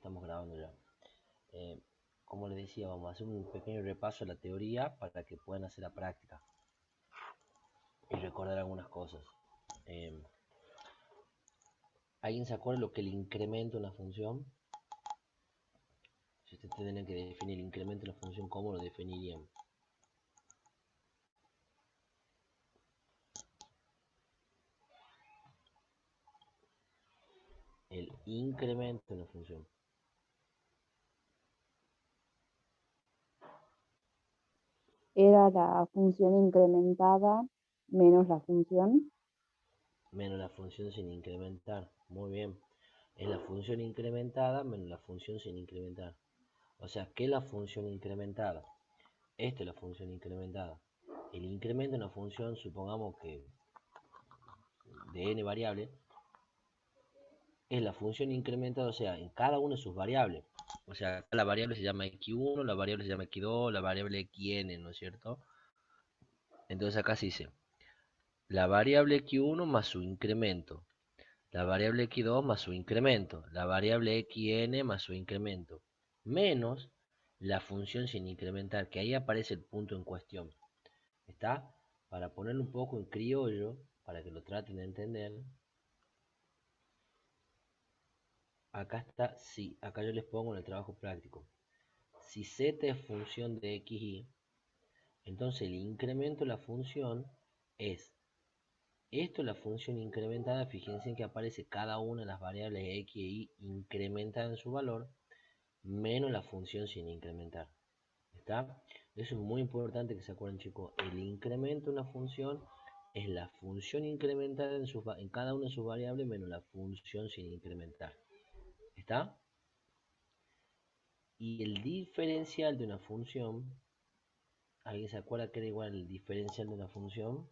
estamos grabando ya. Eh, como les decía, vamos a hacer un pequeño repaso a la teoría para que puedan hacer la práctica y recordar algunas cosas. Eh, ¿Alguien se acuerda lo que el incremento de una función? Si ustedes tendrían que definir el incremento de una función, ¿cómo lo definirían? El incremento de una función. Era la función incrementada menos la función. Menos la función sin incrementar. Muy bien. Es la función incrementada menos la función sin incrementar. O sea, ¿qué es la función incrementada? Esta es la función incrementada. El incremento de una función, supongamos que de n variables, es la función incrementada, o sea, en cada una de sus variables. O sea, acá la variable se llama x1, la variable se llama x2, la variable xn, ¿no es cierto? Entonces acá se dice, la variable x1 más su incremento, la variable x2 más su incremento, la variable xn más su incremento, menos la función sin incrementar, que ahí aparece el punto en cuestión. ¿Está? Para ponerlo un poco en criollo, para que lo traten de entender. Acá está, sí, acá yo les pongo en el trabajo práctico. Si z es función de xy, entonces el incremento de la función es, esto es la función incrementada, fíjense en que aparece cada una de las variables x y y incrementadas en su valor, menos la función sin incrementar. ¿Está? Eso es muy importante que se acuerden, chicos. El incremento de una función es la función incrementada en cada una de sus variables menos la función sin incrementar. ¿Está? Y el diferencial de una función, ¿alguien se acuerda que era igual el diferencial de una función?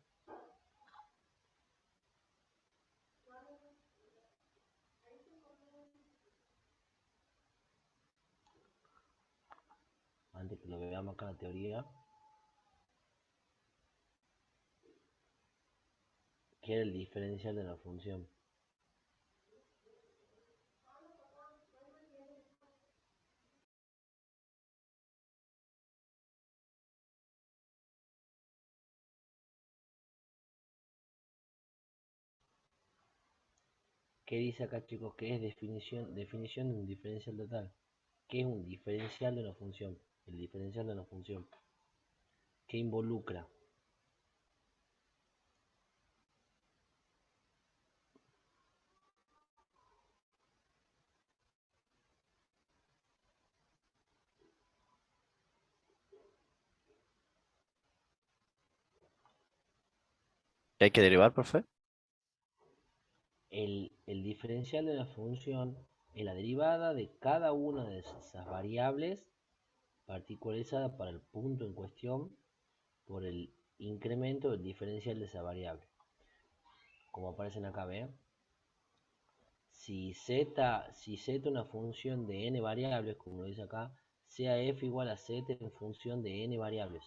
Antes que lo veamos acá en la teoría, ¿qué era el diferencial de una función? ¿Qué dice acá, chicos? ¿Qué es definición de un diferencial total? ¿Qué es un diferencial de una función? El diferencial de una función. ¿Qué involucra? ¿Qué hay que derivar, profe? El diferencial de la función es la derivada de cada una de esas variables particularizada para el punto en cuestión por el incremento del diferencial de esa variable. Como aparecen acá, vean. Si z es una función de n variables, como lo dice acá, sea f igual a z en función de n variables.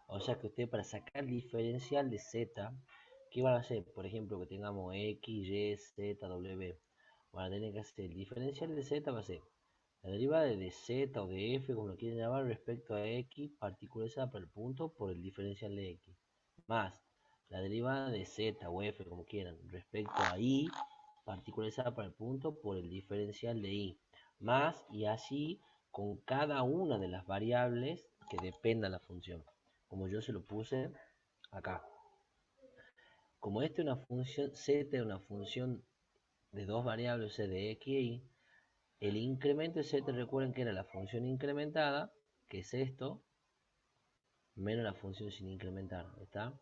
O sea que usted para sacar el diferencial de z, ¿qué van a hacer? Por ejemplo, que tengamos x, y, z, w. Van a tener que hacer el diferencial de z, va a ser la derivada de z o de f, como lo quieren llamar, respecto a x, particularizada para el punto por el diferencial de x. Más la derivada de z o f, como quieran, respecto a y, particularizada para el punto por el diferencial de y. Más y así con cada una de las variables que dependa la función. Como yo se lo puse acá. Como esta es una función, z es una función de dos variables, o sea, de x y y, el incremento de z, recuerden que era la función incrementada, que es esto, menos la función sin incrementar, ¿está?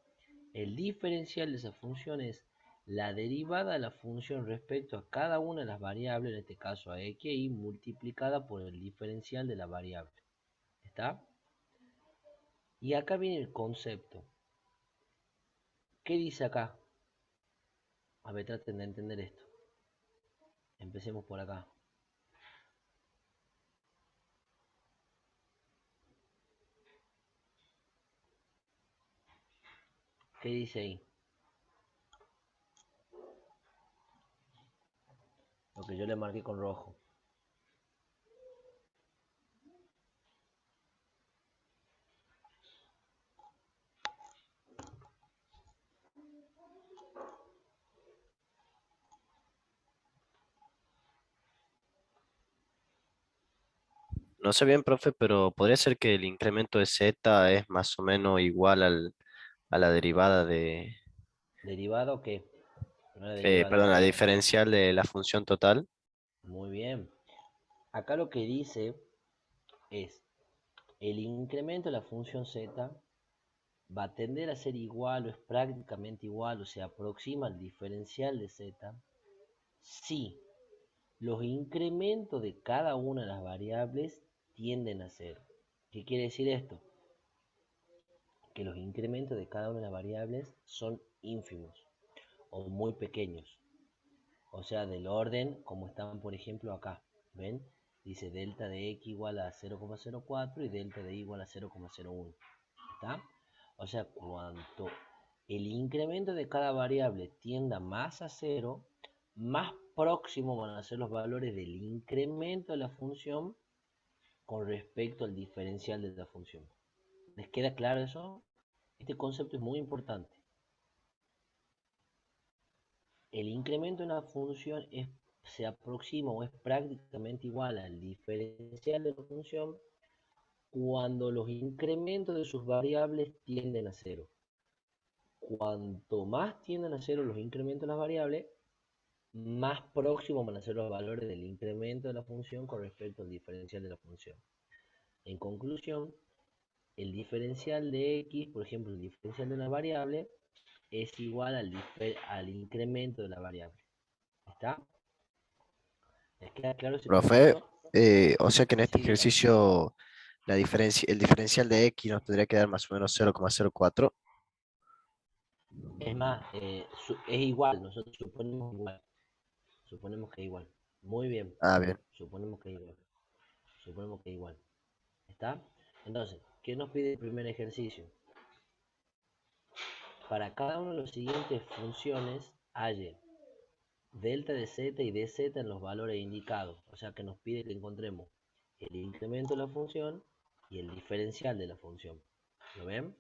El diferencial de esa función es la derivada de la función respecto a cada una de las variables, en este caso a x y, multiplicada por el diferencial de la variable, ¿está? Y acá viene el concepto. ¿Qué dice acá? A ver, traten de entender esto. Empecemos por acá. ¿Qué dice ahí? Lo que yo le marqué con rojo. No sé bien, profe, pero podría ser que el incremento de z es más o menos igual a la derivada de, ¿Derivada o qué? Una derivada perdón, la de... diferencial de la función total. Muy bien. Acá lo que dice es, el incremento de la función z va a tender a ser igual o es prácticamente igual o se aproxima al diferencial de z si los incrementos de cada una de las variables tienden a cero. ¿Qué quiere decir esto? Que los incrementos de cada una de las variables son ínfimos o muy pequeños. O sea, del orden como están, por ejemplo, acá. ¿Ven? Dice delta de x igual a 0,04 y delta de y igual a 0,01. ¿Está? O sea, cuanto el incremento de cada variable tienda más a cero, más próximos van a ser los valores del incremento de la función con respecto al diferencial de la función. ¿Les queda claro eso? Este concepto es muy importante. El incremento de una función se aproxima o es prácticamente igual al diferencial de la función cuando los incrementos de sus variables tienden a cero. Cuanto más tienden a cero los incrementos de las variables, más próximos van a ser los valores del incremento de la función con respecto al diferencial de la función. En conclusión, el diferencial de x, por ejemplo, el diferencial de una variable, es igual al incremento de la variable. ¿Está? ¿Les queda claro ese Profe, concepto? o sea que en este Sí, diga. ejercicio el diferencial de x nos tendría que dar más o menos 0,04. Es más, es igual, nosotros suponemos igual. Suponemos que es igual. Muy bien. Ah, bien. Suponemos que es igual. Suponemos que es igual. ¿Está? Entonces, ¿qué nos pide el primer ejercicio? Para cada una de las siguientes funciones, halle delta de z y dz en los valores indicados. O sea que nos pide que encontremos el incremento de la función y el diferencial de la función. ¿Lo ven?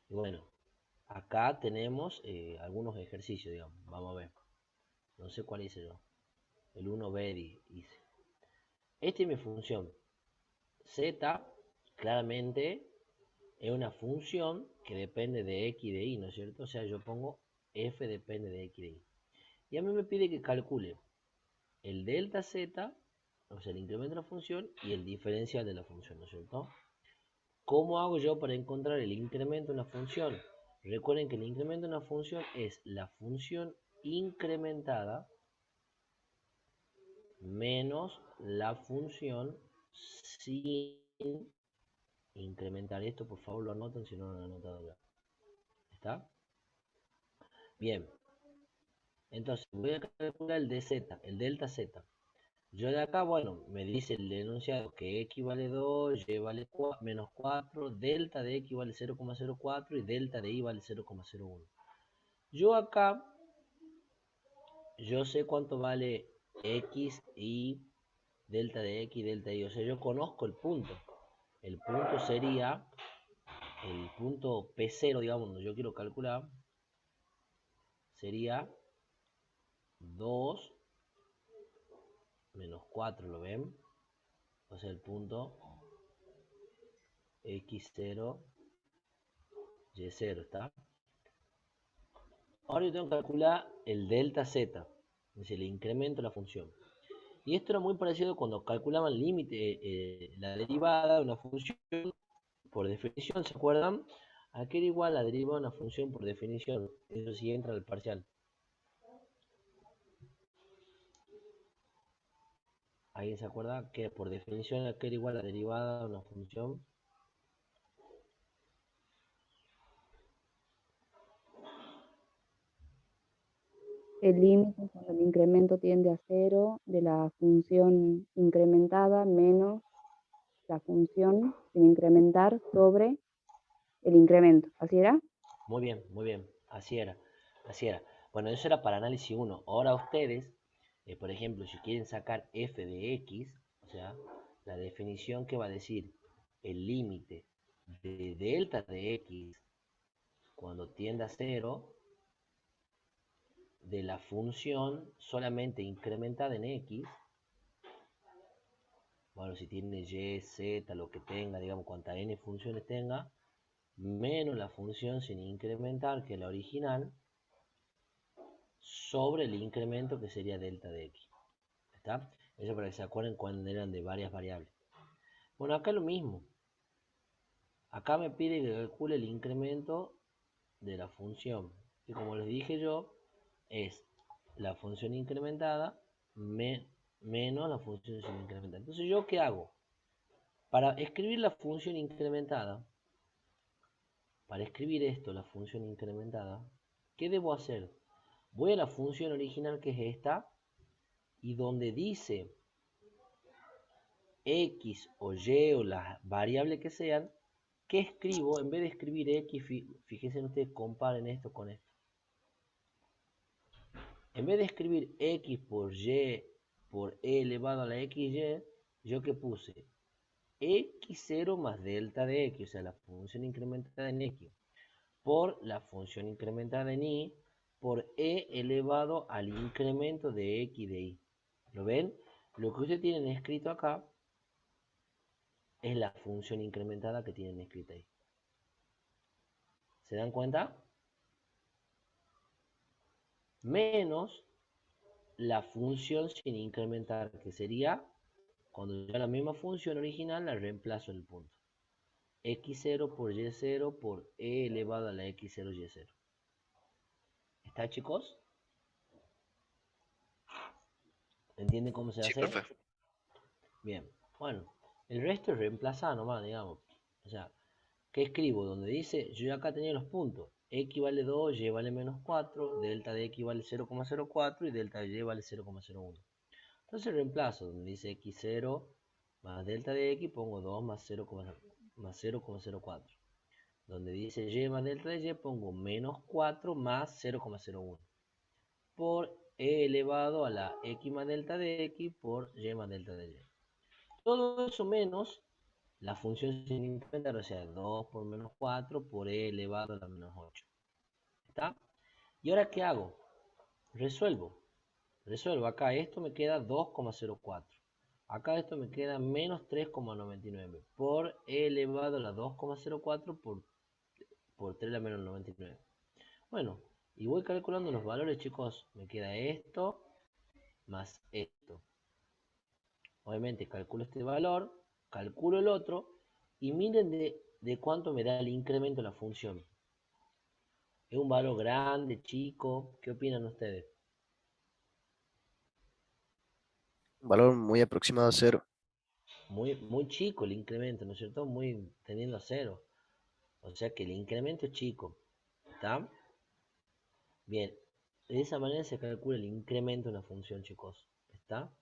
Y bueno, acá tenemos algunos ejercicios, digamos. Vamos a ver. No sé cuál hice yo. El 1b hice. Esta es mi función. Z claramente es una función que depende de x y de y, ¿no es cierto? O sea, yo pongo f depende de x y de y. Y a mí me pide que calcule el delta z, o sea, el incremento de la función y el diferencial de la función, ¿no es cierto? ¿Cómo hago yo para encontrar el incremento de una función? Recuerden que el incremento de una función es la función incrementada menos la función sin incrementar. Esto por favor lo anoten si no lo han anotado ya. ¿Está? Bien. Entonces voy a calcular el dz, el delta z. Yo de acá, bueno, me dice el enunciado que x vale 2, y vale menos 4, delta de x vale 0,04 y delta de y vale 0,01. Yo acá, yo sé cuánto vale x y delta de x y delta de y. O sea, yo conozco el punto. El punto sería, el punto P0, digamos, donde yo quiero calcular, sería 2 menos 4, ¿lo ven? O sea, el punto x0, y0, ¿está? Ahora yo tengo que calcular el delta z, es decir, el incremento de la función. Y esto era muy parecido cuando calculaban el límite, la derivada de una función por definición, ¿se acuerdan? ¿A qué era igual la derivada de una función por definición? Eso sí entra al parcial. ¿Alguien se acuerda que por definición a qué era igual la derivada de una función? El límite es cuando el incremento tiende a cero de la función incrementada menos la función sin incrementar sobre el incremento. ¿Así era? Muy bien, así era, así era. Bueno, eso era para análisis 1. Ahora ustedes, por ejemplo, si quieren sacar f de x, o sea, la definición que va a decir el límite de delta de x cuando tiende a 0 de la función solamente incrementada en x, bueno, si tiene y, z, lo que tenga, digamos, cuantas n funciones tenga, menos la función sin incrementar, que es la original, sobre el incremento que sería delta de x. ¿Está? Eso para que se acuerden cuando eran de varias variables. Bueno, acá es lo mismo. Acá me pide que calcule el incremento de la función. Y como les dije yo, es la función incrementada menos la función sin incrementar. Entonces, ¿yo qué hago? Para escribir la función incrementada, para escribir esto, la función incrementada, ¿qué debo hacer? Voy a la función original, que es esta, y donde dice x o y o las variables que sean, ¿qué escribo? En vez de escribir x, fíjense ustedes, comparen esto con esto. En vez de escribir x por y por e elevado a la xy, ¿yo qué puse? x0 más delta de x, o sea, la función incrementada en x, por la función incrementada en y, por e elevado al incremento de x de y. ¿Lo ven? Lo que ustedes tienen escrito acá es la función incrementada que tienen escrita ahí. ¿Se dan cuenta? Menos la función sin incrementar, que sería cuando ya la misma función original la reemplazo en el punto. x0 por y0 por e elevado a la x0 y0. ¿Está, chicos? ¿Entienden cómo se Sí, hace? profe. Bien. Bueno, el resto es reemplazar nomás, digamos. O sea, ¿qué escribo? Donde dice, yo acá tenía los puntos. X vale 2, Y vale menos 4, delta de X vale 0,04 y delta de Y vale 0,01. Entonces reemplazo, donde dice X0 más delta de X, pongo 2 más 0,04. Donde dice Y más delta de Y, pongo menos 4 más 0,01. Por E elevado a la X más delta de X por Y más delta de Y. Todo eso menos la función sin incrementar, o sea, 2 por menos 4 por e elevado a la menos 8. ¿Está? ¿Y ahora qué hago? Resuelvo. Resuelvo. Acá esto me queda 2,04. Acá esto me queda menos 3,99 por e elevado a la 2,04 por 3 a la menos 99. Bueno, y voy calculando los valores, chicos. Me queda esto más esto. Obviamente calculo este valor, calculo el otro y miren de cuánto me da el incremento de la función. ¿Es un valor grande, chico? ¿Qué opinan ustedes? Un valor muy aproximado a cero. Muy chico el incremento, ¿no es cierto? Muy tendiendo a cero. O sea que el incremento es chico. ¿Está? Bien. De esa manera se calcula el incremento de una función, chicos. ¿Está?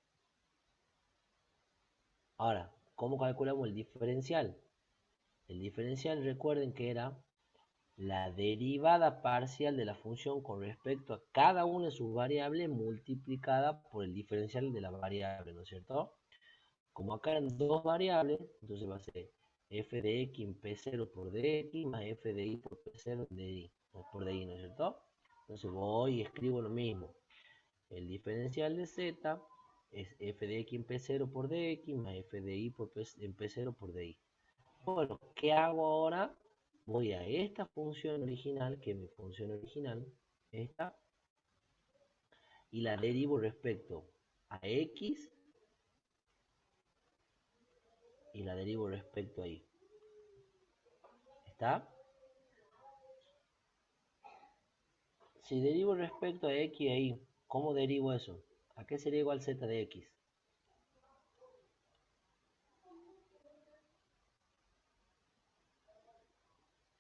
Ahora, ¿cómo calculamos el diferencial? El diferencial, recuerden que era la derivada parcial de la función con respecto a cada una de sus variables multiplicada por el diferencial de la variable, ¿no es cierto? Como acá eran dos variables, entonces va a ser f de x en p0 por dx más f de y por p0 de y, por dy, ¿no es cierto? Entonces voy y escribo lo mismo. El diferencial de z es f de x en p0 por dx más f de y en p0 por dy. Bueno, ¿qué hago ahora? Voy a esta función original, que es mi función original, esta, y la derivo respecto a x y la derivo respecto a y. ¿Está? Si derivo respecto a x y a y, ¿cómo derivo eso? ¿A qué sería igual z de x?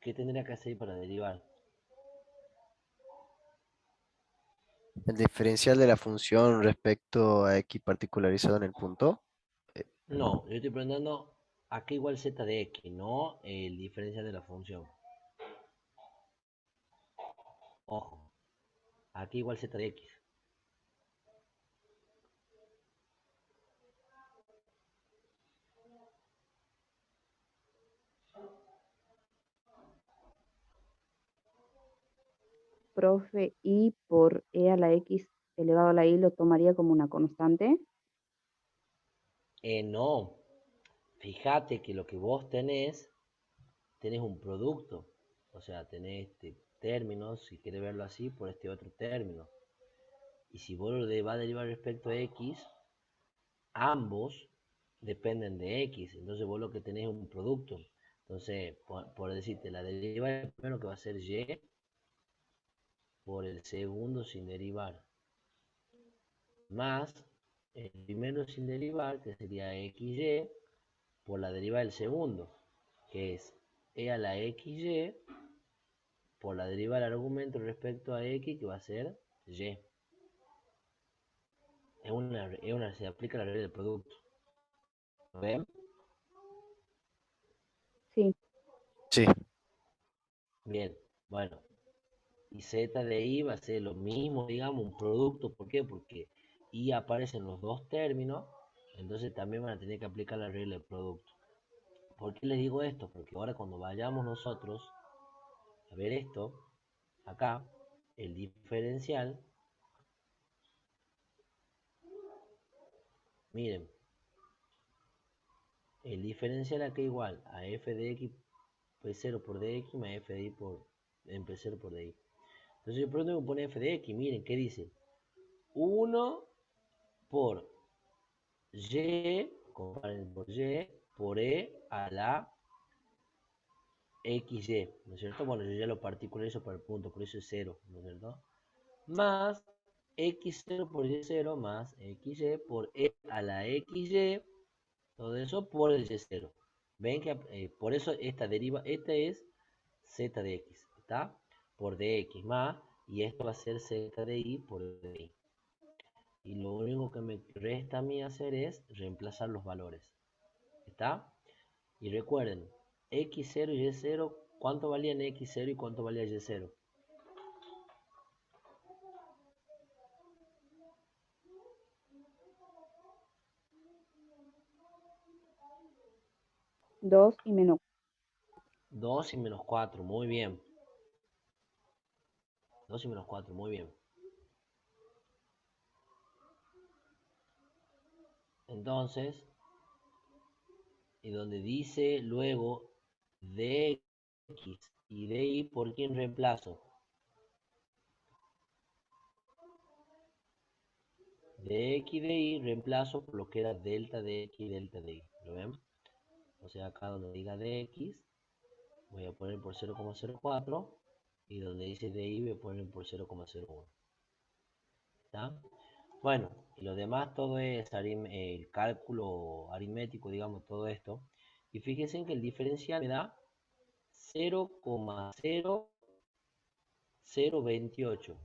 ¿Qué tendría que hacer para derivar? El diferencial de la función respecto a x particularizado en el punto. No, yo estoy preguntando a qué igual z de x, no el diferencial de la función. Ojo, a qué igual z de x. Profe, y por e a la x elevado a la y lo tomaría como una constante. No. fíjate que lo que vos tenés un producto, o sea, tenés este término, si querés verlo así, por este otro término. Y si vos lo vas a derivar respecto a x, ambos dependen de x, entonces vos lo que tenés es un producto. Entonces, por decirte, la derivada del primero que va a ser y por el segundo sin derivar, más el primero sin derivar, que sería xy, por la derivada del segundo, que es e a la xy, por la derivada del argumento respecto a x, que va a ser y. Se aplica la regla del producto. ¿Lo ven? Sí. Sí, Bien, bueno. Y z de i va a ser lo mismo, digamos, un producto. ¿Por qué? Porque i aparece en los dos términos, entonces también van a tener que aplicar la regla del producto. ¿Por qué les digo esto? Porque ahora cuando vayamos nosotros a ver esto, acá, el diferencial, miren, el diferencial acá igual a f de x p0 por dx más f de y por p0 por dy. Entonces yo pronto me pone f de x, miren, ¿qué dice? 1 por y, comparen por y, por e a la xy, ¿no es cierto? Bueno, yo ya lo particularizo para el punto, por eso es 0, ¿no es cierto? Más x0 por y0 más xy por e a la xy, todo eso por el y0. Ven que por eso esta deriva, esta es z de x, ¿está? Por dx más, y esto va a ser z de y por dy. Y lo único que me resta a mí hacer es reemplazar los valores, ¿está? Y recuerden, x0 y y0, ¿cuánto valían x0 y cuánto valía y0? 2 y menos. 2 y menos 4, muy bien. 2 y menos 4, muy bien. Entonces, y donde dice luego dx y dy, ¿por quién reemplazo? Dx y dy reemplazo por lo que era delta dx y delta dy. ¿Lo ven? O sea, acá donde diga dx, voy a poner por 0,04 y donde dice dy voy a poner por 0,01. ¿Está? Bueno, y lo demás todo es el cálculo aritmético, digamos, todo esto. Y fíjense que el diferencial me da 0,0028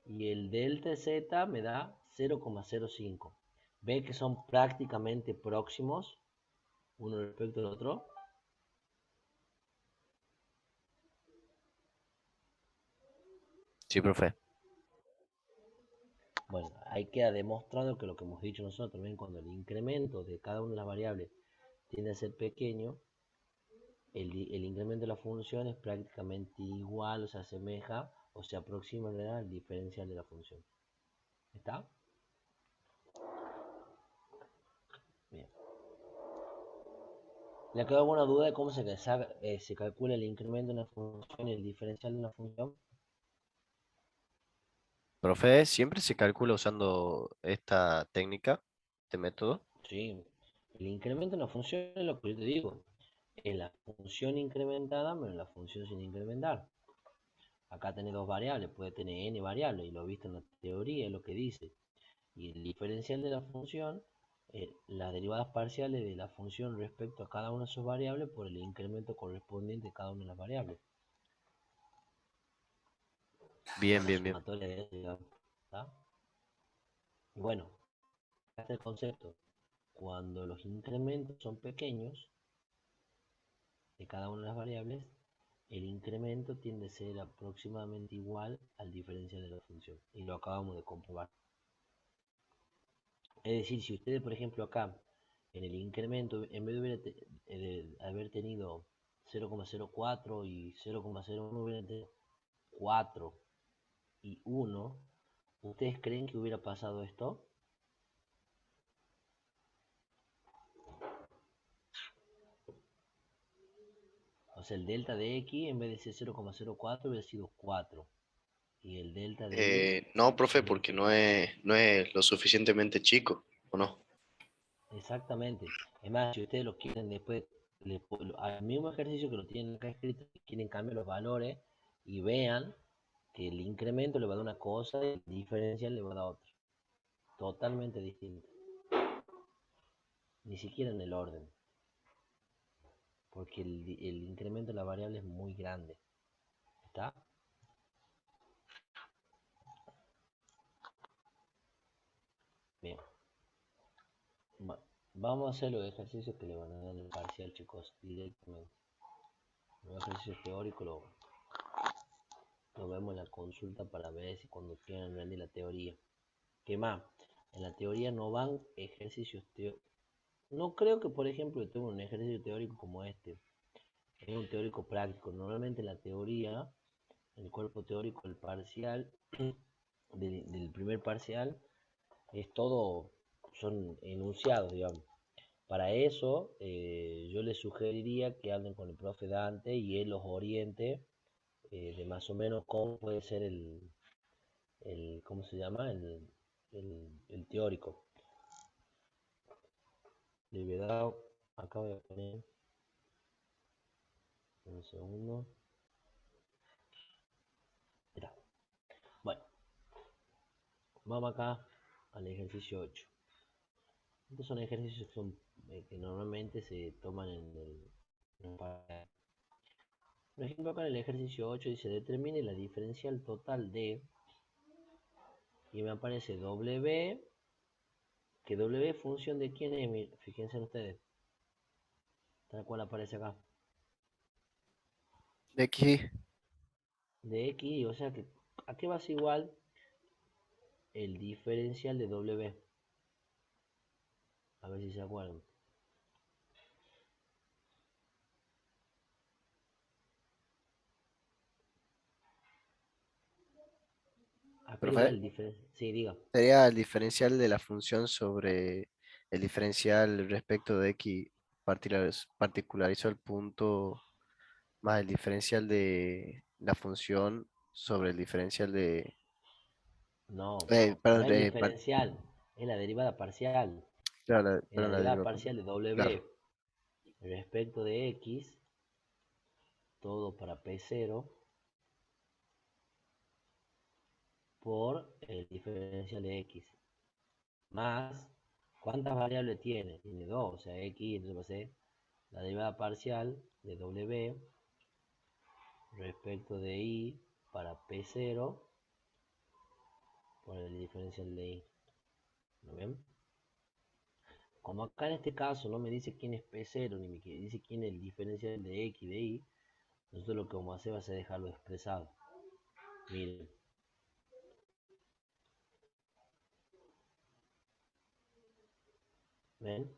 y el delta z me da 0,05. ¿Ven que son prácticamente próximos uno respecto al otro? sí, profe. Bueno, ahí queda demostrado que lo que hemos dicho nosotros, ¿ven? Cuando el incremento de cada una de las variables tiende a ser pequeño, el incremento de la función es prácticamente igual, o se asemeja o se aproxima al diferencial de la función. ¿Está? Bien. ¿Le quedó alguna duda de cómo se calcula el incremento de una función y el diferencial de una función? Profe, ¿siempre se calcula usando esta técnica, este método? Sí. El incremento de una función es lo que yo te digo. Es la función incrementada menos la función sin incrementar. Acá tenés dos variables, puede tener n variables, y lo viste en la teoría, es lo que dice. Y el diferencial de la función, las derivadas parciales de la función respecto a cada una de sus variables por el incremento correspondiente a cada una de las variables. Bien, La bien, bien. sumatoria de eso, ¿está? Y bueno, este es el concepto. Cuando los incrementos son pequeños de cada una de las variables, el incremento tiende a ser aproximadamente igual al diferencial de la función. Y lo acabamos de comprobar. Es decir, si ustedes, por ejemplo, acá, en el incremento, en vez de haber tenido 0,04 y 0,01, hubieran tenido 4 y 1, ¿ustedes creen que hubiera pasado esto? sea, el delta de x en vez de ser 0,04 hubiera sido 4. Y el delta de y No, profe, hubiera porque sido... no es lo suficientemente chico, ¿o no? Exactamente. Es más, si ustedes lo quieren después, al mismo ejercicio que lo tienen acá escrito, quieren cambiar los valores y vean que el incremento le va a dar una cosa y el diferencial le va a dar otra. Totalmente distinto. Ni siquiera en el orden. Porque el incremento de la variable es muy grande. ¿Está? Bien. Vamos a hacer los ejercicios que le van a dar en el parcial, chicos, directamente. Los ejercicios teóricos lo vemos en la consulta para ver si cuando quieran rendir la teoría. ¿Qué más? En la teoría no van ejercicios teóricos. No creo que, por ejemplo, tenga un ejercicio teórico como este. Es un teórico práctico. Normalmente en la teoría, el cuerpo teórico, el parcial, del primer parcial, es todo, son enunciados, digamos. Para eso, yo les sugeriría que hablen con el profe Dante y él los oriente de más o menos cómo puede ser ¿cómo se llama? El teórico. De verdad, acá voy a poner un segundo. Mira. Bueno, vamos acá al ejercicio 8. Estos son ejercicios que normalmente se toman en el parcial. Por ejemplo, acá en el ejercicio 8 dice determine la diferencial total de, y me aparece W, que W función de quién es, fíjense ustedes, tal cual aparece acá, De aquí, de X, o sea que, ¿a qué va a ser igual el diferencial de W? A ver si se acuerdan. ¿A qué igual profe, el diferencial? Sí, diga. sería el diferencial de la función sobre el diferencial respecto de x particularizó el punto más el diferencial de la función sobre el diferencial de... No, no perdón, es el diferencial, es la derivada parcial. claro, Es la perdón, la derivada deriva, parcial de W claro, respecto de X, todo para P0, por el diferencial de X. Más, ¿cuántas variables tiene? Tiene dos, o sea, X, entonces va a ser la derivada parcial de W respecto de Y para P0 por el diferencial de Y. ¿No ven? Como acá en este caso no me dice quién es P0 ni me dice quién es el diferencial de X de Y, nosotros lo que vamos a hacer va a ser dejarlo expresado. Miren, ¿ven?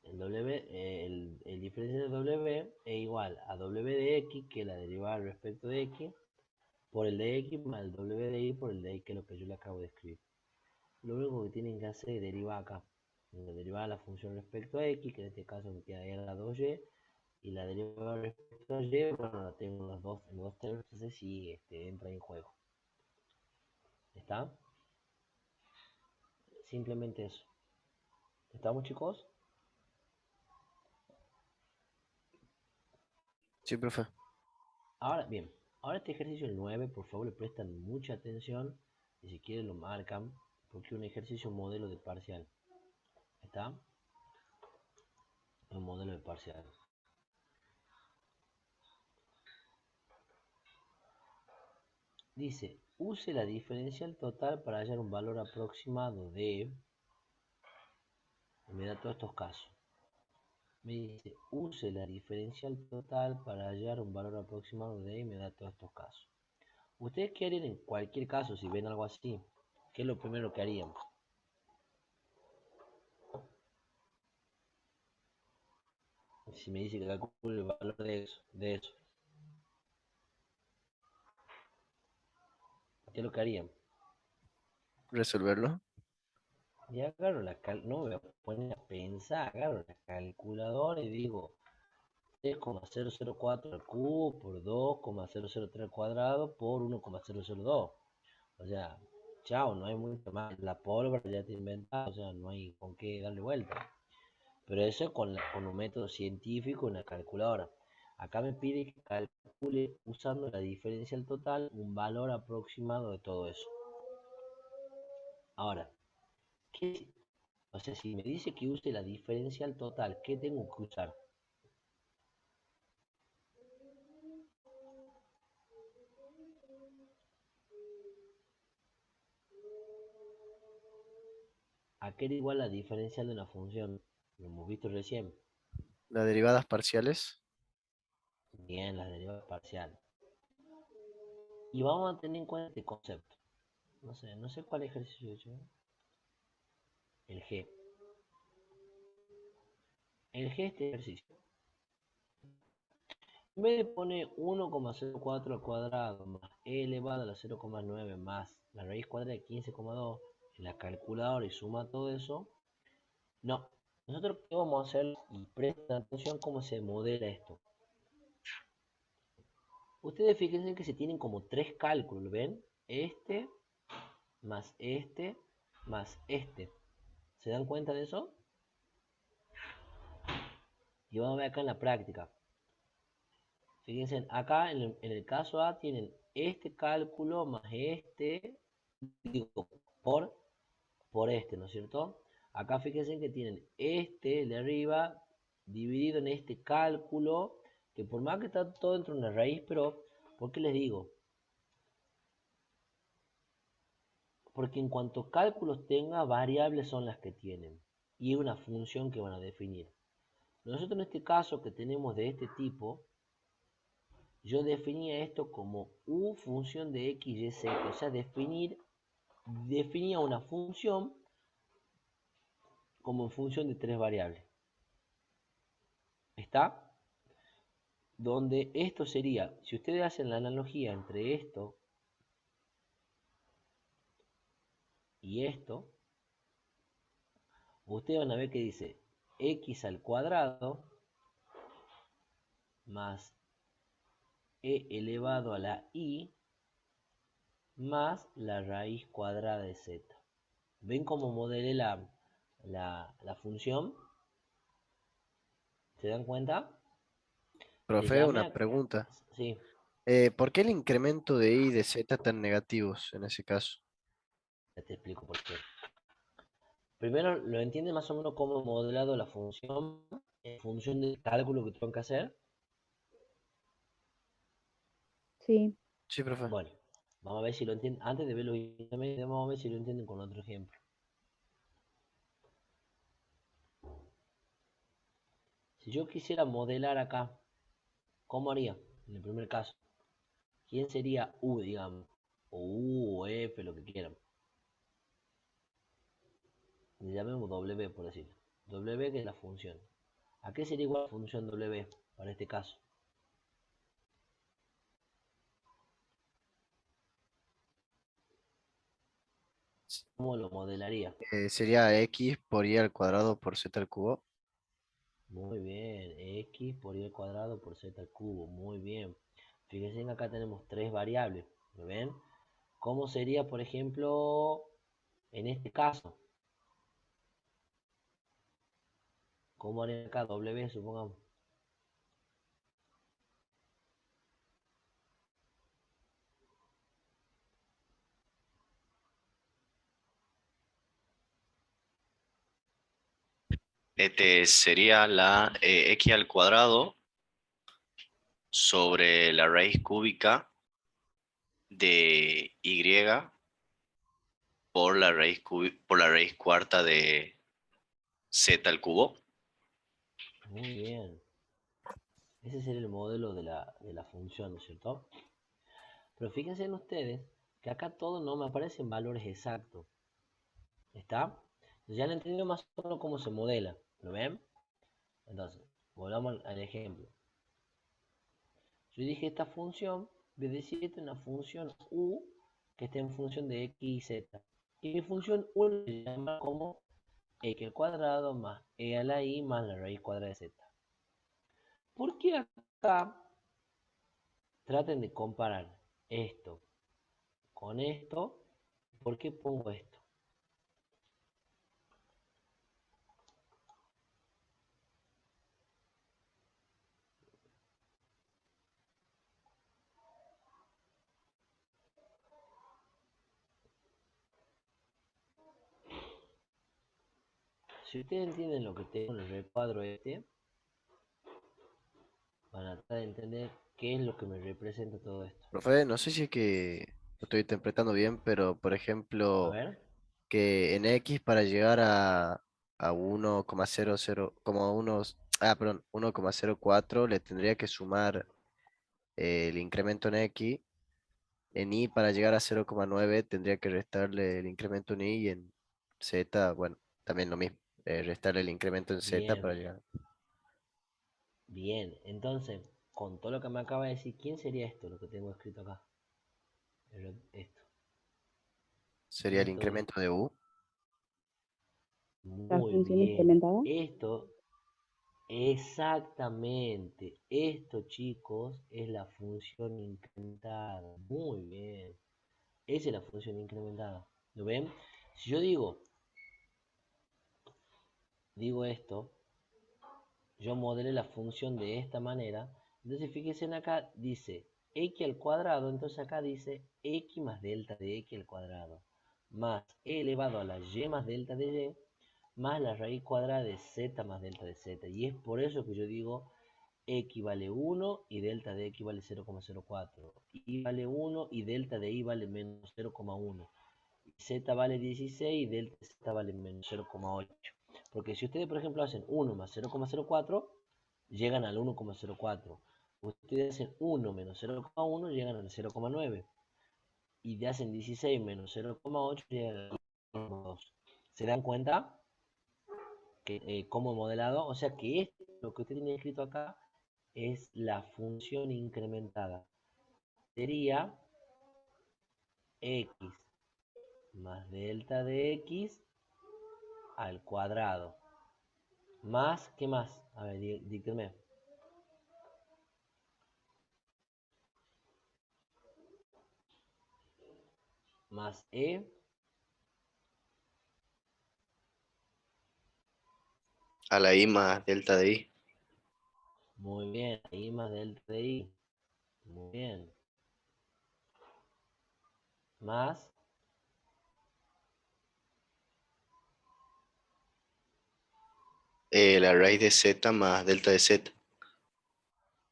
El diferencial de W es igual a W de X, que es la derivada respecto de X, por el de X más el W de Y por el de Y, que es lo que yo le acabo de escribir. Lo único que tienen que hacer es derivar acá. La derivada de la función respecto a X, que en este caso me queda la 2Y, y la derivada respecto a Y, bueno, la tengo en los dos términos, entonces sí entra en juego. ¿Está? Simplemente eso. ¿Estamos, chicos? sí, profe. Ahora, bien, ahora este ejercicio el 9, por favor le prestan mucha atención y si quieren lo marcan, porque es un ejercicio modelo de parcial. ¿Está? Un modelo de parcial. Dice, use la diferencial total para hallar un valor aproximado de... Me da todos estos casos. Me dice, use la diferencial total para hallar un valor aproximado de... Y me da todos estos casos. ¿Ustedes qué harían en cualquier caso si ven algo así? ¿Qué es lo primero que harían? Si me dice que calcule el valor de eso, ¿qué es lo que harían? Resolverlo. Y agarro no me voy a poner a pensar, agarro la calculadora y digo, 3,004 al cubo por 2,003 al cuadrado por 1,002. O sea, chao, no hay mucho más. La pólvora ya te inventado, o sea, no hay con qué darle vuelta. Pero eso es con un método científico, una calculadora. Acá me pide que calcule usando la diferencial total un valor aproximado de todo eso. Ahora, ¿qué? O sea, si me dice que use la diferencial total, ¿qué tengo que usar? ¿A qué era igual la diferencial de una función? Lo hemos visto recién. Las derivadas parciales. Bien, las derivadas parciales. Y vamos a tener en cuenta este concepto. No sé cuál ejercicio he hecho. El G. El G este ejercicio. En vez de poner 1,04 al cuadrado más e elevado a la 0,9 más la raíz cuadrada de 15,2 en la calculadora y suma todo eso, no. Nosotros qué vamos a hacer, y presten atención cómo se modela esto. Ustedes fíjense que se tienen como tres cálculos, ¿ven? Este, más este, más este. ¿Se dan cuenta de eso? Y vamos a ver acá en la práctica. Fíjense, acá en el caso A tienen este cálculo más este, digo, por este, ¿no es cierto? Acá fíjense que tienen este, el de arriba, dividido en este cálculo, que por más que está todo dentro de una raíz, pero, ¿por qué les digo? Porque en cuanto cálculos tenga, variables son las que tienen, y una función que van a definir. Nosotros en este caso que tenemos de este tipo, yo definía esto como u función de x, y, z, o sea, definía una función como en función de tres variables. ¿Está? Donde esto sería, si ustedes hacen la analogía entre esto y esto, ustedes van a ver que dice x al cuadrado más e elevado a la i más la raíz cuadrada de z. ¿Ven cómo modelé la función? ¿Se dan cuenta? Le Profe, llamé una a... pregunta. Sí, ¿Por qué el incremento de y de z tan negativos en ese caso? ya te explico por qué. Primero, ¿lo entiende más o menos cómo he modelado la función en función del cálculo que tengo que hacer? Sí, Sí, profe. Bueno, vamos a ver si lo entienden. Antes de verlo, vamos a ver si lo entienden con otro ejemplo. Si yo quisiera modelar acá, ¿cómo haría? En el primer caso, ¿quién sería U, digamos? O U o F, lo que quieran. Le llamemos W, por decirlo. W que es la función. ¿A qué sería igual la función W para este caso? ¿Cómo lo modelaría? Sería x por y al cuadrado por z al cubo. Muy bien, x por y al cuadrado por z al cubo. Muy bien. Fíjense que acá tenemos tres variables. ¿Lo ven? ¿Cómo sería, por ejemplo, en este caso? ¿Cómo haría acá W, supongamos? Este sería la x al cuadrado sobre la raíz cúbica de y por la raíz cuarta de z al cubo. Muy bien. Ese sería el modelo de la función, ¿no es cierto? Pero fíjense en ustedes que acá todo no me aparecen valores exactos. ¿Está? Entonces ya han entendido más o menos cómo se modela. ¿Lo ven? Entonces, volvamos al ejemplo. Yo dije esta función, de decir esta es una función u que está en función de x y z. Y mi función u se llama como x al cuadrado más e a la i más la raíz cuadrada de z. ¿Por qué acá traten de comparar esto con esto? ¿Por qué pongo esto? Si ustedes entienden lo que tengo en el recuadro este, van a tratar de entender qué es lo que me representa todo esto. Profe, no sé si es que lo estoy interpretando bien, pero por A ejemplo, ver, que en X para llegar a 1,00, como unos, perdón, 1,04 le tendría que sumar el incremento en X. En Y para llegar a 0,9 tendría que restarle el incremento en Y y en Z, bueno, también lo mismo, restarle el incremento en Z bien, para llegar. bien. Entonces, con todo lo que me acaba de decir, ¿quién sería esto, lo que tengo escrito acá? Esto. Sería ¿Quién el es todo esto? incremento de U. La Muy función bien. incrementada. Esto, exactamente. Esto, chicos, es la función incrementada. Muy bien. Esa es la función incrementada. ¿Lo ven? Si yo digo esto, yo modelé la función de esta manera. Entonces fíjense en acá, dice x al cuadrado. Entonces acá dice x más delta de x al cuadrado. Más e elevado a la y más delta de y. Más la raíz cuadrada de z más delta de z. Y es por eso que yo digo x vale 1 y delta de x vale 0,04. Y vale 1 y delta de y vale menos 0,1. Z vale 16 y delta Z vale menos 0,8. Porque si ustedes, por ejemplo, hacen 1 más 0,04, llegan al 1,04. Ustedes hacen 1 menos 0,1, llegan al 0,9. Y hacen 16 menos 0,8, llegan al 1,2. ¿Se dan cuenta que cómo he modelado? O sea que esto, lo que usted tiene escrito acá, es la función incrementada. Sería x más delta de x al cuadrado. Más, ¿qué más? A ver, dígame. Más E. A la I más delta de I. Muy bien. I más delta de I. Muy bien. Más La raíz de Z más delta de Z.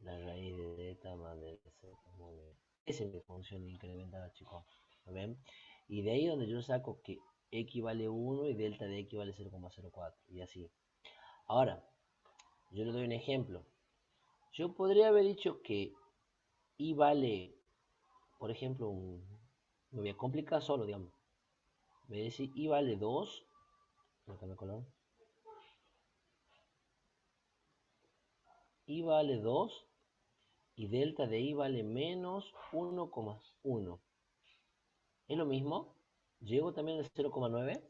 la raíz de delta más delta Z. Muy bien. Esa es mi función incrementada, chicos. ¿Lo ven? Y de ahí donde yo saco que x vale 1 y delta de x vale 0,04. Y así. Ahora, yo le doy un ejemplo. Yo podría haber dicho que y vale, por ejemplo, me voy a complicar solo, digamos. Voy a decir y vale 2. No cambia color. Y vale 2 y delta de i vale menos 1,1. ¿Es lo mismo? ¿Llego también al 0,9?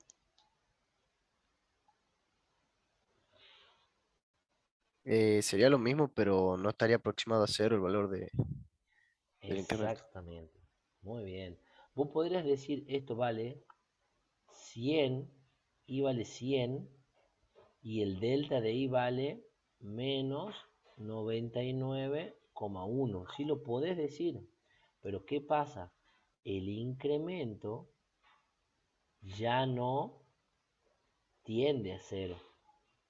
Sería lo mismo, pero no estaría aproximado a cero el valor del incremento. Exactamente. Muy bien. Vos podrías decir esto vale 100, i vale 100 y el delta de i vale menos 99,1. Sí lo podés decir, pero ¿qué pasa? El incremento ya no tiende a cero.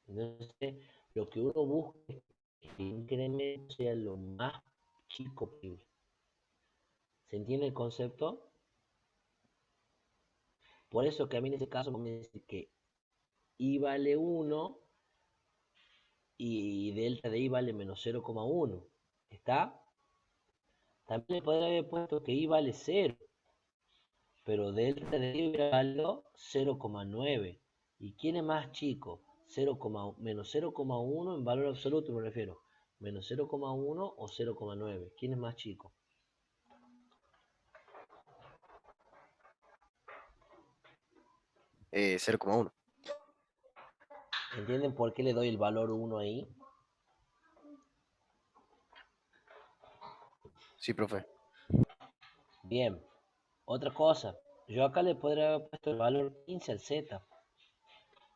Entonces, lo que uno busca es que el incremento sea lo más chico posible. ¿Se entiende el concepto? Por eso que a mí en este caso me dice que i vale 1 y delta de i vale menos 0,1. ¿Está? También le podría haber puesto que i vale 0, pero delta de i vale 0,9. ¿Y quién es más chico? 0, menos 0,1 en valor absoluto me refiero. Menos 0,1 o 0,9. ¿Quién es más chico? 0,1. ¿Entienden por qué le doy el valor 1 ahí? Sí, profe. Bien, otra cosa. Yo acá le podría haber puesto el valor 15 al z.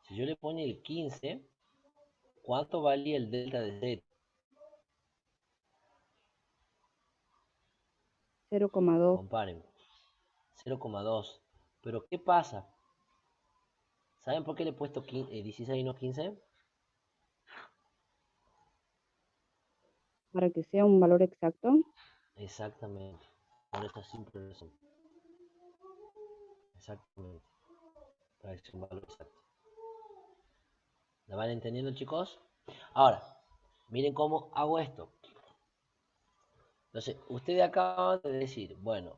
Si yo le pongo el 15, ¿cuánto valía el delta de z? 0,2. Comparen. 0,2. Pero ¿qué pasa? ¿Saben por qué le he puesto 16 y no 15? Para que sea un valor exacto. Exactamente. Por esta simple razón. Exactamente. Para que sea un valor exacto. ¿La van entendiendo, chicos? Ahora, miren cómo hago esto. Entonces, ustedes acaban de decir, bueno,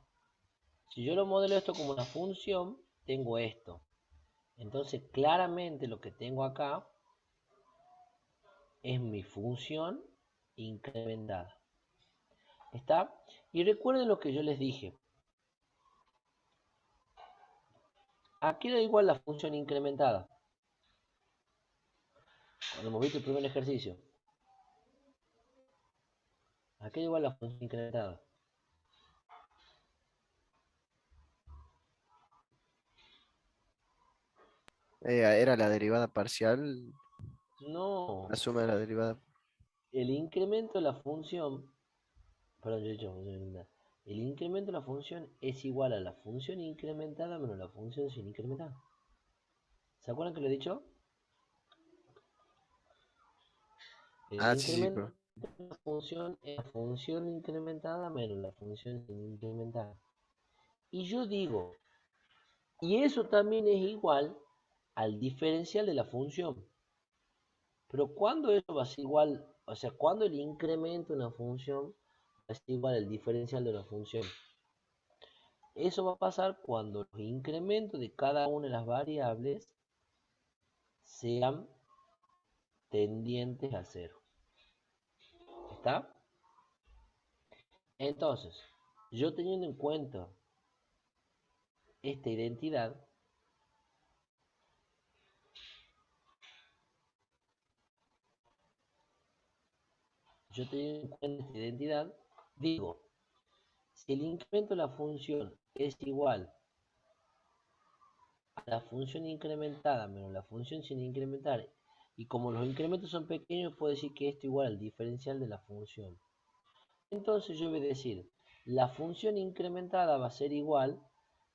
si yo lo modelo esto como una función, tengo esto. Entonces, claramente lo que tengo acá es mi función incrementada. ¿Está? Y recuerden lo que yo les dije. Aquí da igual la función incrementada. Cuando hemos visto el primer ejercicio. Aquí da igual la función incrementada. Era la derivada parcial, No. la suma de la derivada. El incremento de la función. Perdón, el incremento de la función es igual a la función incrementada menos la función sin incrementar. ¿Se acuerdan que lo he dicho? El Ah, sí, sí, incremento profe. de la función es la función incrementada menos la función sin incrementar. Y yo digo, y eso también es igual al diferencial de la función. Pero cuando eso va a ser igual, o sea, cuando el incremento de una función va a ser igual al diferencial de la función. Eso va a pasar cuando los incrementos de cada una de las variables sean tendientes a cero. ¿Está? Entonces, yo teniendo en cuenta esta identidad, digo, si el incremento de la función es igual a la función incrementada menos la función sin incrementar, y como los incrementos son pequeños, puedo decir que esto es igual al diferencial de la función. Entonces yo voy a decir, la función incrementada va a ser igual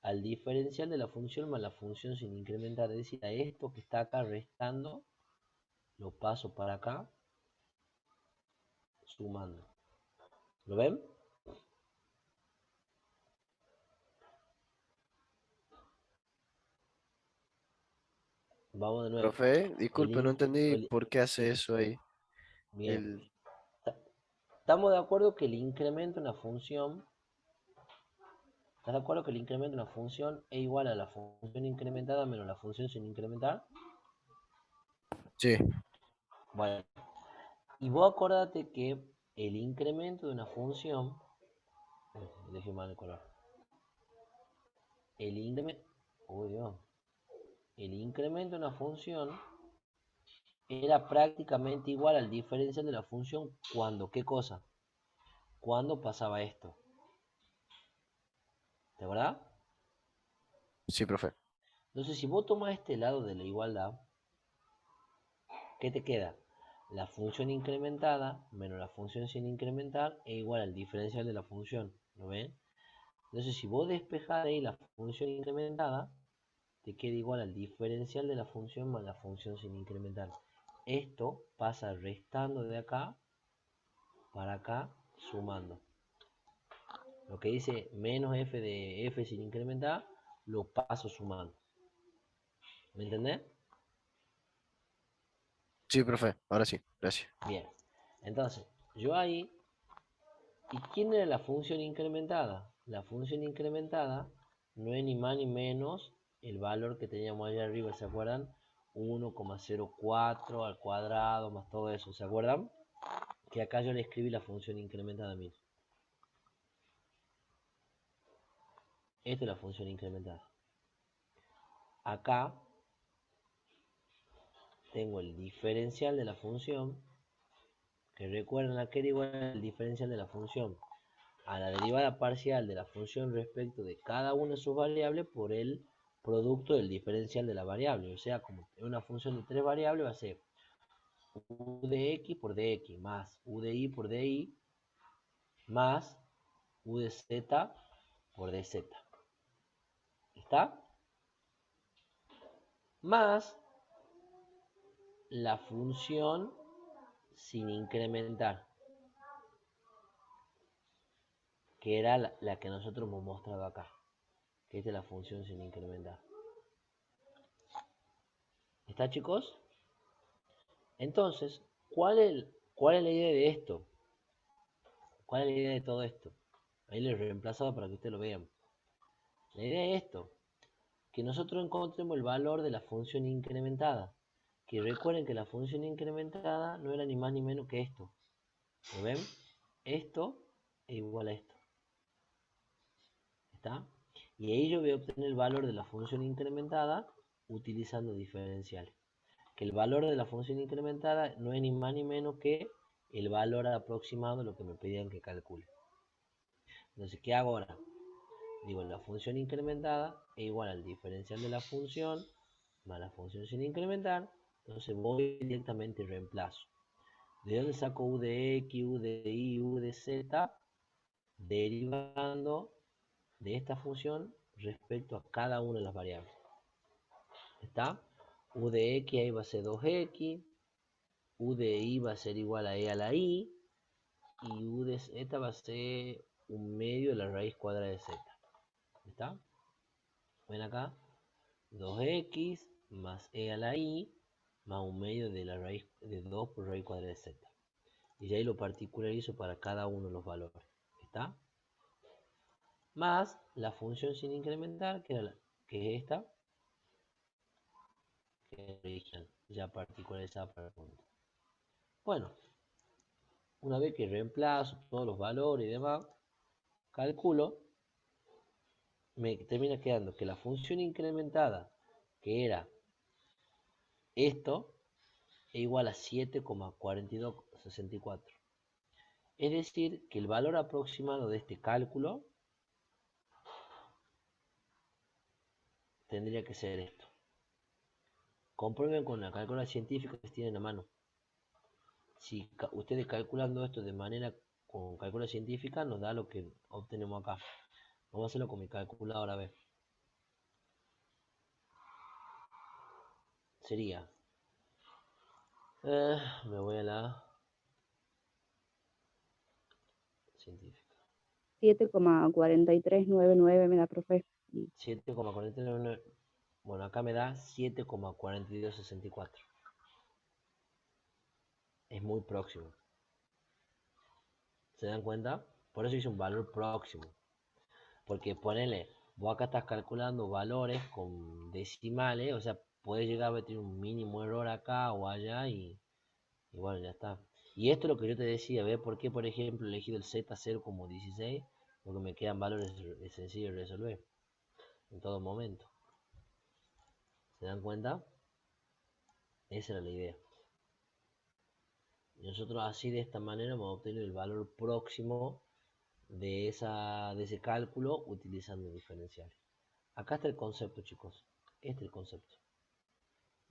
al diferencial de la función más la función sin incrementar. Es decir, a esto que está acá restando, lo paso para acá, sumando. ¿Lo ven? Vamos de nuevo. Profe, disculpe, no entendí por qué hace Sí, eso ahí. bien. El, Estamos de acuerdo que el incremento en la función, ¿estás de acuerdo que el incremento en la función es igual a la función incrementada menos la función sin incrementar? sí, Bueno, y vos acordate que el incremento de una función, dejé mal el color, el incremento, uy Dios, el incremento de una función era prácticamente igual al diferencial de la función cuando, ¿qué cosa? Cuando pasaba esto, ¿de verdad? sí, profe. Entonces, si vos tomás este lado de la igualdad, ¿qué te queda? La función incrementada menos la función sin incrementar es igual al diferencial de la función, ¿lo ven? Entonces, si vos despejás de ahí la función incrementada, te queda igual al diferencial de la función más la función sin incrementar. Esto pasa restando de acá para acá, sumando. Lo que dice menos f de f sin incrementar, lo paso sumando. ¿Me entendés? Sí, profe, ahora sí, gracias. Bien. Entonces, yo ahí, ¿y quién era la función incrementada? La función incrementada no es ni más ni menos el valor que teníamos allá arriba, ¿se acuerdan? 1,04 al cuadrado más todo eso, ¿se acuerdan? Que acá yo le escribí la función incrementada a mí. Esta es la función incrementada. Acá tengo el diferencial de la función, que recuerden que era igual al diferencial de la función a la derivada parcial de la función respecto de cada una de sus variables por el producto del diferencial de la variable. O sea, como una función de 3 variables va a ser u de x por dx más u de y por dy más u de z por dz. ¿Está? Más la función sin incrementar, que era la que nosotros hemos mostrado acá, que esta es la función sin incrementar. ¿Está, chicos? Entonces, ¿cuál es la idea de esto? ¿Cuál es la idea de todo esto? Ahí lo he reemplazado para que ustedes lo vean. La idea es esto, que nosotros encontremos el valor de la función incrementada. Que recuerden que la función incrementada no era ni más ni menos que esto. ¿Lo ven? Esto es igual a esto. ¿Está? Y ahí yo voy a obtener el valor de la función incrementada utilizando diferenciales. Que el valor de la función incrementada no es ni más ni menos que el valor aproximado de lo que me pedían que calcule. Entonces, ¿qué hago ahora? Digo, la función incrementada es igual al diferencial de la función más la función sin incrementar. Entonces voy directamente y reemplazo. ¿De dónde saco u de x, u de y, u de z? Derivando de esta función respecto a cada una de las variables. ¿Está? U de x ahí va a ser 2x, u de y va a ser igual a e a la y, y u de z va a ser un medio de la raíz cuadrada de z. ¿Está? Ven acá, 2x más e a la y más un medio de la raíz de 2 por raíz cuadrada de z. Y ahí lo particularizo para cada uno de los valores. ¿Está? Más la función sin incrementar, que es esta, que es original, ya particularizada para el punto. Bueno, una vez que reemplazo todos los valores y demás, calculo, me termina quedando que la función incrementada, que era esto, es igual a 7,4264. Es decir, que el valor aproximado de este cálculo tendría que ser esto. Comprueben con la calculadora científica que tienen a mano. Si ustedes calculando esto de manera con calculadora científica, nos da lo que obtenemos acá. Vamos a hacerlo con mi calculadora a ver. Sería, me voy a la científica. 7,4399 me da, profe. 7,49. Bueno, acá me da 7,4264. Es muy próximo. ¿Se dan cuenta? Por eso hice un valor próximo. Porque ponele, vos acá estás calculando valores con decimales, o sea, puede llegar a tener un mínimo error acá o allá y bueno, ya está. Y esto es lo que yo te decía, ¿ves? ¿Por qué, por ejemplo, he elegido el Z0 como 16? Porque me quedan valores sencillos de resolver en todo momento. ¿Se dan cuenta? Esa era la idea. Y nosotros así de esta manera vamos a obtener el valor próximo de ese cálculo utilizando diferenciales. Acá está el concepto, chicos. Este es el concepto.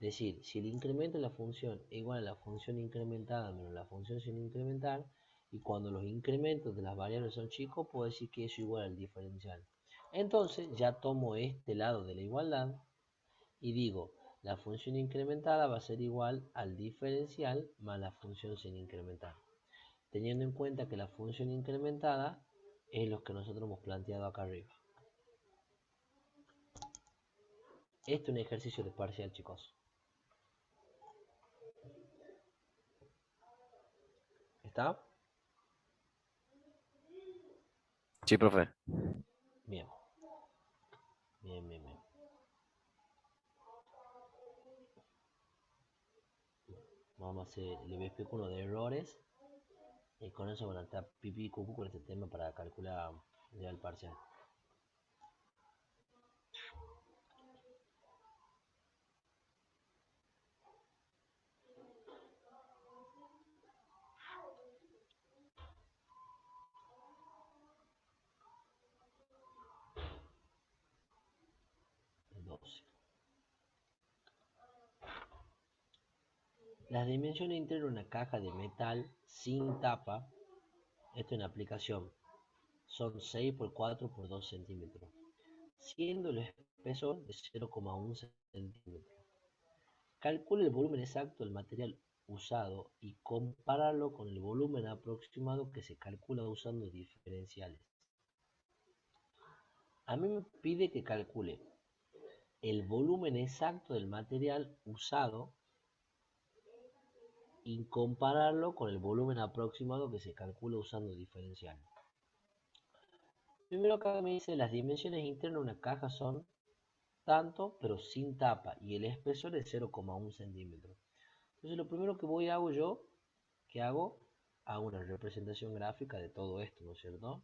Es decir, si el incremento de la función es igual a la función incrementada menos la función sin incrementar, y cuando los incrementos de las variables son chicos, puedo decir que eso es igual al diferencial. Entonces ya tomo este lado de la igualdad y digo, la función incrementada va a ser igual al diferencial más la función sin incrementar. Teniendo en cuenta que la función incrementada es lo que nosotros hemos planteado acá arriba. Este es un ejercicio de parcial, chicos. ¿Está? Sí, profe. Bien. Bien, bien, bien. Vamos a hacer, le voy a explicar uno de errores. Y con eso van a estar pipí y cucu con este tema para calcular ya el parcial. Las dimensiones internas de una caja de metal sin tapa, esto en aplicación, son 6 por 4 por 2 centímetros, siendo el espesor de 0,1 centímetro. Calcule el volumen exacto del material usado y compáralo con el volumen aproximado que se calcula usando diferenciales. A mí me pide que calcule el volumen exacto del material usado y compararlo con el volumen aproximado que se calcula usando diferenciales. Primero acá me dice las dimensiones internas de una caja son tanto, pero sin tapa, y el espesor es 0,1 centímetro. Entonces lo primero que hago yo, hago una representación gráfica de todo esto, ¿no es cierto?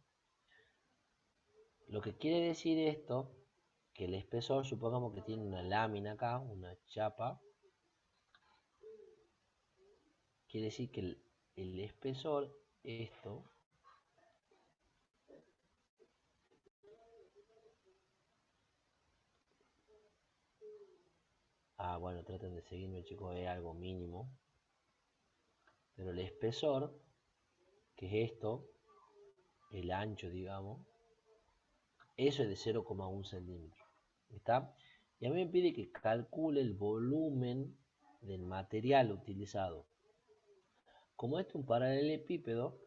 Lo que quiere decir esto, que el espesor, supongamos que tiene una lámina acá, una chapa, quiere decir que el espesor, esto, bueno, traten de seguirme, chicos, es algo mínimo, pero el espesor, que es esto, el ancho, digamos, eso es de 0,1 centímetro, ¿está? Y a mí me pide que calcule el volumen del material utilizado. Como este es un paralelepípedo,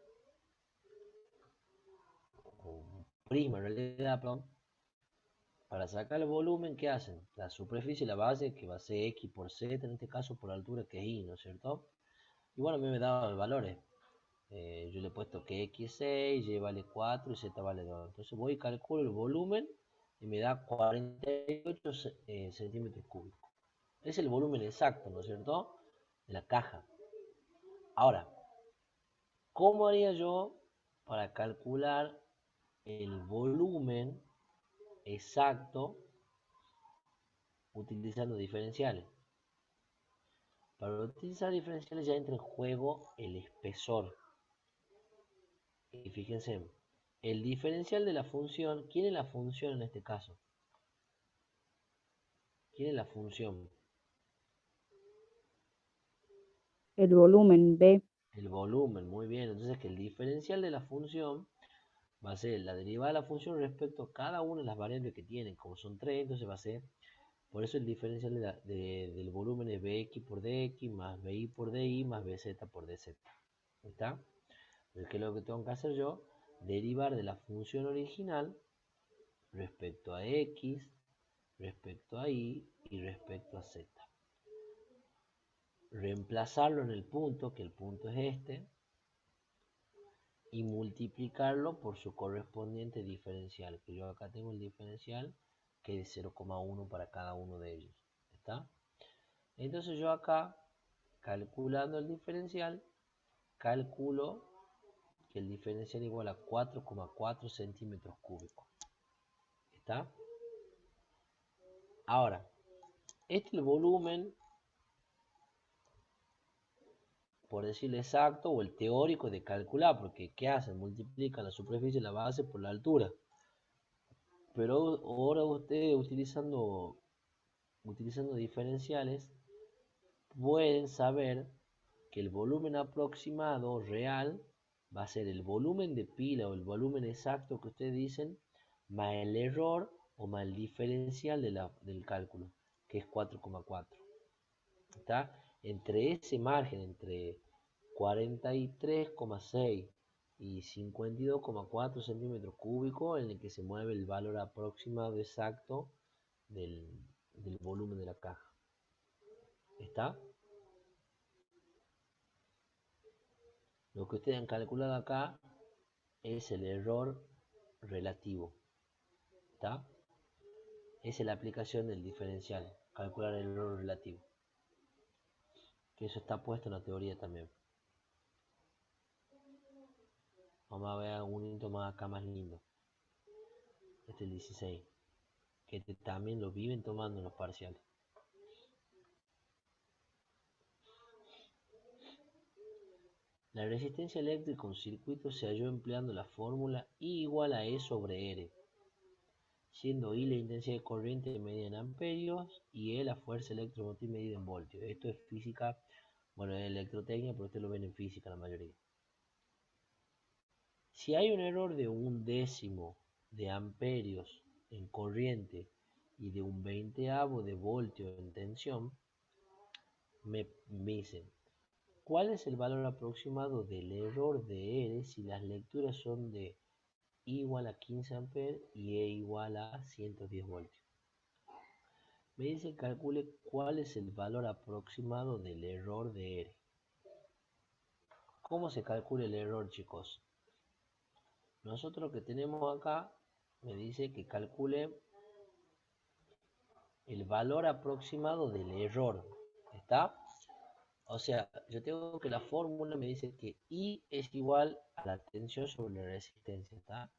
o un prisma en realidad, perdón, para sacar el volumen, ¿qué hacen? La superficie, la base, que va a ser X por Z, en este caso por la altura, que es Y, ¿no es cierto? Y bueno, a mí me da valores. Yo le he puesto que X es 6, Y vale 4 y Z vale 2. Entonces voy y calculo el volumen y me da 48 centímetros cúbicos. Es el volumen exacto, ¿no es cierto? De la caja. Ahora, ¿cómo haría yo para calcular el volumen exacto utilizando diferenciales? Para utilizar diferenciales ya entra en juego el espesor. Y fíjense, el diferencial de la función, ¿quién es la función en este caso? ¿Quién es la función? El volumen B. El volumen, muy bien. Entonces que el diferencial de la función va a ser la derivada de la función respecto a cada una de las variables que tiene. Como son 3, entonces va a ser, por eso el diferencial del volumen es Bx por Dx más Bi por Di más Bz por Dz. ¿Está? Entonces, ¿qué es lo que tengo que hacer yo? Derivar de la función original respecto a X, respecto a Y y respecto a Z. Reemplazarlo en el punto, que el punto es este, y multiplicarlo por su correspondiente diferencial, que yo acá tengo el diferencial que es 0,1 para cada uno de ellos. ¿Está? Entonces yo acá, calculando el diferencial, calculo que el diferencial igual a 4,4 centímetros cúbicos. ¿Está? Ahora, este es el volumen, por decirlo exacto, o el teórico de calcular, porque ¿qué hacen? Multiplican la superficie de la base por la altura. Pero ahora ustedes utilizando diferenciales pueden saber que el volumen aproximado real va a ser el volumen de pila o el volumen exacto que ustedes dicen más el error o más el diferencial del cálculo, que es 4,4. ¿Está? Entre ese margen, entre 43,6 y 52,4 centímetros cúbicos, en el que se mueve el valor aproximado exacto del volumen de la caja. ¿Está? Lo que ustedes han calculado acá es el error relativo. ¿Está? Esa es la aplicación del diferencial, calcular el error relativo. Que eso está puesto en la teoría también. Vamos a ver un hito más acá más lindo. Este es el 16. Que también lo viven tomando en los parciales. La resistencia eléctrica a un circuito se halló empleando la fórmula I igual a E sobre R, siendo I la intensidad de corriente medida en amperios y E la fuerza electromotriz medida en voltios. Esto es física Bueno, es electrotecnia, pero ustedes lo ven en física la mayoría. Si hay un error de 1/10 de amperios en corriente y de 1/20 de voltio en tensión, me dicen, ¿cuál es el valor aproximado del error de R si las lecturas son de I igual a 15 amperes y E igual a 110 voltios? Me dice calcule cuál es el valor aproximado del error de R. ¿Cómo se calcula el error, chicos? Nosotros lo que tenemos acá me dice que calcule el valor aproximado del error. ¿Está? O sea, yo tengo que la fórmula me dice que I es igual a la tensión sobre la resistencia. ¿Está?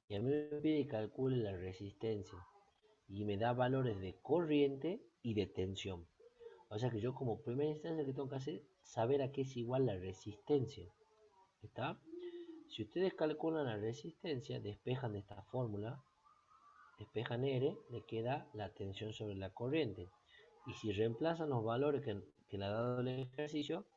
Y a mí me pide que calcule la resistencia. Y me da valores de corriente y de tensión. O sea que yo como primera instancia que tengo que hacer es saber a qué es igual la resistencia. ¿Está? Si ustedes calculan la resistencia, despejan de esta fórmula, despejan R, le queda la tensión sobre la corriente. Y si reemplazan los valores que le ha dado el ejercicio,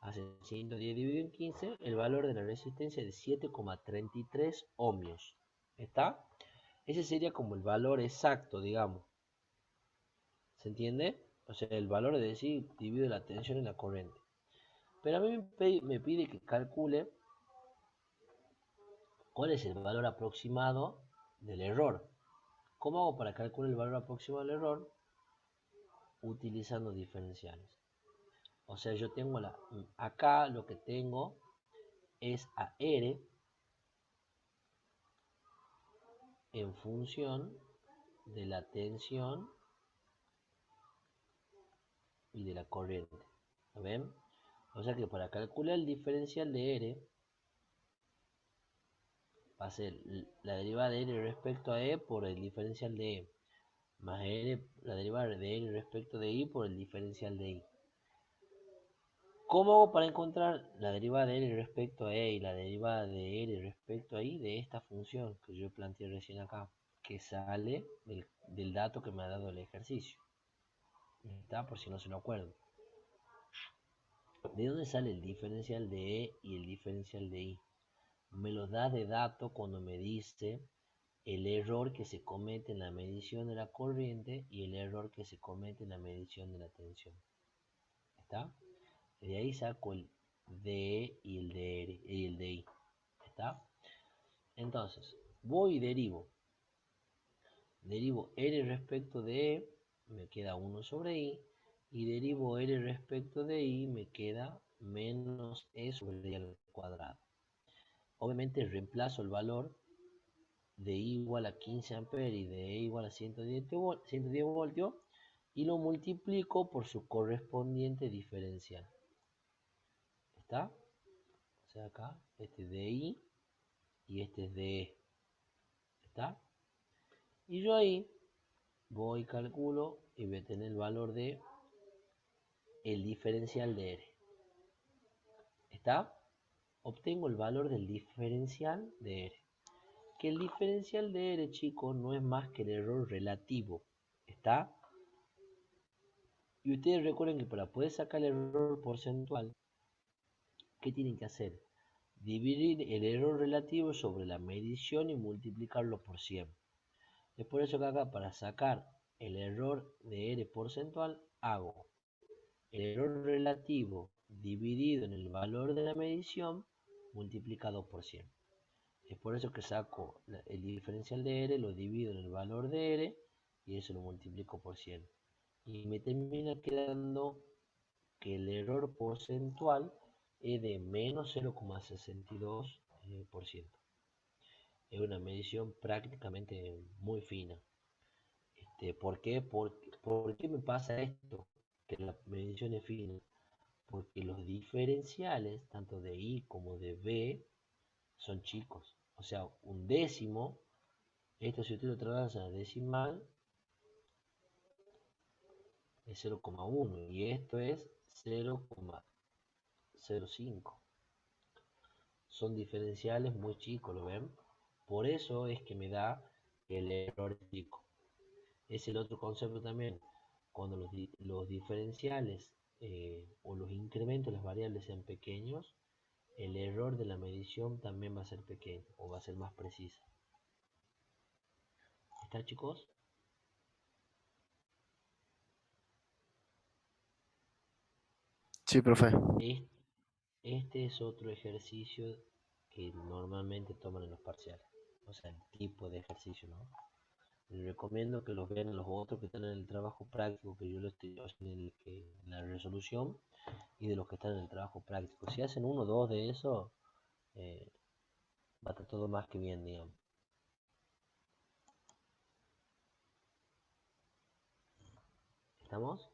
hacen 110 dividido en 15, el valor de la resistencia es de 7,33 ohmios. ¿Está? Ese sería como el valor exacto, digamos. ¿Se entiende? O sea, el valor es decir, divido la tensión en la corriente. Pero a mí me pide que calcule cuál es el valor aproximado del error. ¿Cómo hago para calcular el valor aproximado del error? Utilizando diferenciales. O sea, yo tengo acá lo que tengo es a R en función de la tensión y de la corriente. ¿Lo ven? O sea que para calcular el diferencial de R va a ser la derivada de R respecto a E por el diferencial de E, más la derivada de R respecto de I por el diferencial de I. ¿Cómo hago para encontrar la derivada de R respecto a E y la derivada de R respecto a I de esta función que yo planteé recién acá, que sale del dato que me ha dado el ejercicio? ¿Está? Por si no se lo acuerdan. ¿De dónde sale el diferencial de E y el diferencial de I? Me lo da de dato cuando me dice el error que se comete en la medición de la corriente y el error que se comete en la medición de la tensión. ¿Está? De ahí saco el de y el de R y el de I. ¿Está? Entonces, voy y derivo. Derivo R respecto de E, me queda 1 sobre I. Y derivo R respecto de I, me queda menos E sobre I al cuadrado. Obviamente reemplazo el valor de I igual a 15 amperes y de E igual a 110 voltios y lo multiplico por su correspondiente diferencial. ¿Está? O sea, acá, este es de I y este es de E. ¿Está? Y yo ahí voy, calculo y voy a tener el valor de el diferencial de R. ¿Está? Obtengo el valor del diferencial de R. Que el diferencial de R, chicos, no es más que el error relativo. ¿Está? Y ustedes recuerden que para poder sacar el error porcentual, ¿qué tienen que hacer? Dividir el error relativo sobre la medición y multiplicarlo por 100. Es por eso que acá para sacar el error de R porcentual hago el error relativo dividido en el valor de la medición multiplicado por 100. Es por eso que saco el diferencial de R, lo divido en el valor de R y eso lo multiplico por 100. Y me termina quedando que el error porcentual es de menos 0,62%. Es una medición prácticamente muy fina. ¿Por qué? ¿Por qué me pasa esto? Que la medición es fina. Porque los diferenciales, tanto de I como de B, son chicos. O sea, un décimo, esto si usted lo traslada a decimal, es 0,1 y esto es 0,05. Son diferenciales muy chicos, ¿lo ven? Por eso es que me da el error chico. Es el otro concepto también. cuando los diferenciales o los incrementos de las variables sean pequeños, el error de la medición también va a ser pequeño o va a ser más precisa. ¿Está, chicos? Sí, profe. Este es otro ejercicio que normalmente toman en los parciales. O sea, el tipo de ejercicio, ¿no? Les recomiendo que los vean los otros que están en el trabajo práctico, que yo lo estoy haciendo en la resolución, y de los que están en el trabajo práctico. Si hacen uno o dos de eso, va a estar todo más que bien, digamos. ¿Estamos?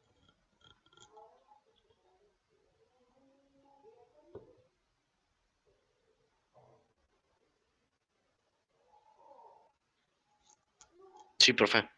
Sí, profe.